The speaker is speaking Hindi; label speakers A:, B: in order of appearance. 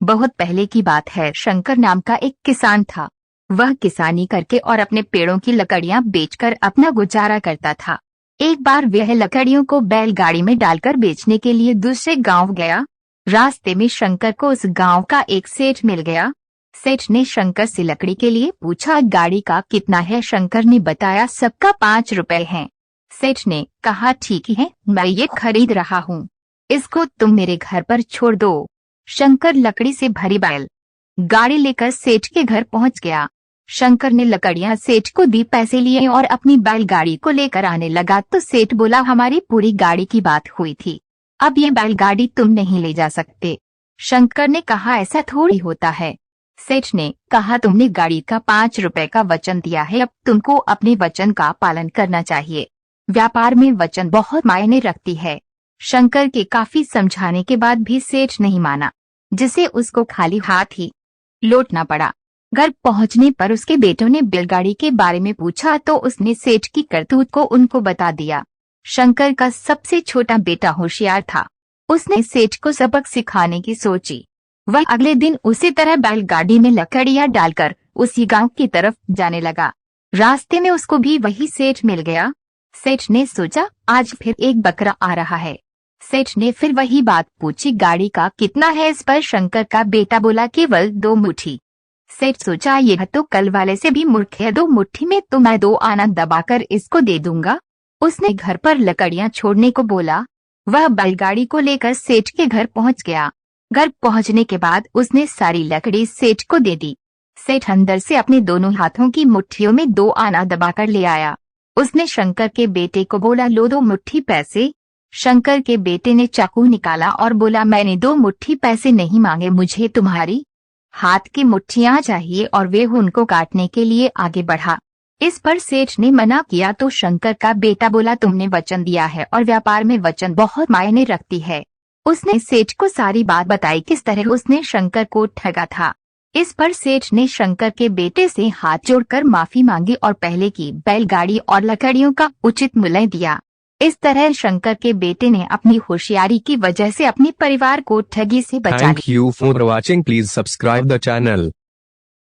A: बहुत पहले की बात है। शंकर नाम का एक किसान था। वह किसानी करके और अपने पेड़ों की लकड़ियां बेचकर अपना गुजारा करता था। एक बार वह लकड़ियों को बैलगाड़ी में डालकर बेचने के लिए दूसरे गांव गया। रास्ते में शंकर को उस गांव का एक सेठ मिल गया। सेठ ने शंकर से लकड़ी के लिए पूछा, गाड़ी का कितना है? शंकर ने बताया, सबका 5 रुपए है। सेठ ने कहा, ठीक है, मैं ये खरीद रहा हूँ, इसको तुम मेरे घर पर छोड़ दो। शंकर लकड़ी से भरी बैल गाड़ी लेकर सेठ के घर पहुंच गया। शंकर ने लकड़ियां सेठ को दी, पैसे लिए और अपनी बैलगाड़ी को लेकर आने लगा तो सेठ बोला, हमारी पूरी गाड़ी की बात हुई थी, अब ये बैलगाड़ी तुम नहीं ले जा सकते। शंकर ने कहा, ऐसा थोड़ी होता है। सेठ ने कहा, तुमने गाड़ी का 5 रुपए का वचन दिया है, अब तुमको अपने वचन का पालन करना चाहिए। व्यापार में वचन बहुत मायने रखती है। शंकर के काफी समझाने के बाद भी सेठ नहीं माना, जिसे उसको खाली हाथ ही लौटना पड़ा। घर पहुंचने पर उसके बेटों ने बैलगाड़ी के बारे में पूछा तो उसने सेठ की करतूत को उनको बता दिया। शंकर का सबसे छोटा बेटा होशियार था। उसने सेठ को सबक सिखाने की सोची। वह अगले दिन उसी तरह बैलगाड़ी में लकड़ियां डालकर उसी गांव की तरफ जाने लगा। रास्ते में उसको भी वही सेठ मिल गया। सेठ ने सोचा, आज फिर एक बकरा आ रहा है। सेठ ने फिर वही बात पूछी, गाड़ी का कितना है? इस पर शंकर का बेटा बोला, केवल 2 मुट्ठी। सेठ सोचा, यह तो कल वाले से भी मूर्ख है, 2 मुट्ठी में तो मैं 2 आना दबाकर इसको दे दूंगा। उसने घर पर लकड़ियां छोड़ने को बोला। वह बैलगाड़ी को लेकर सेठ के घर पहुंच गया। घर पहुंचने के बाद उसने सारी लकड़ी सेठ को दे दी। सेठ अंदर से अपने दोनों हाथों की मुट्ठियों में 2 आना दबाकर ले आया। उसने शंकर के बेटे को बोला, लो 2 मुट्ठी पैसे। शंकर के बेटे ने चाकू निकाला और बोला, मैंने 2 मुट्ठी पैसे नहीं मांगे, मुझे तुम्हारी हाथ की मुट्ठियां चाहिए, और वे उनको काटने के लिए आगे बढ़ा। इस पर सेठ ने मना किया तो शंकर का बेटा बोला, तुमने वचन दिया है और व्यापार में वचन बहुत मायने रखती है। उसने सेठ को सारी बात बताई, किस तरह उसने शंकर को ठगा था। इस पर सेठ ने शंकर के बेटे से हाथ जोड़कर माफी मांगी और पहले की बैलगाड़ी और लकड़ियों का उचित मूल्य दिया। इस तरह शंकर के बेटे ने अपनी होशियारी की वजह से अपने परिवार को ठगी से बचा लिया।
B: Thank you for watching. Please subscribe the channel.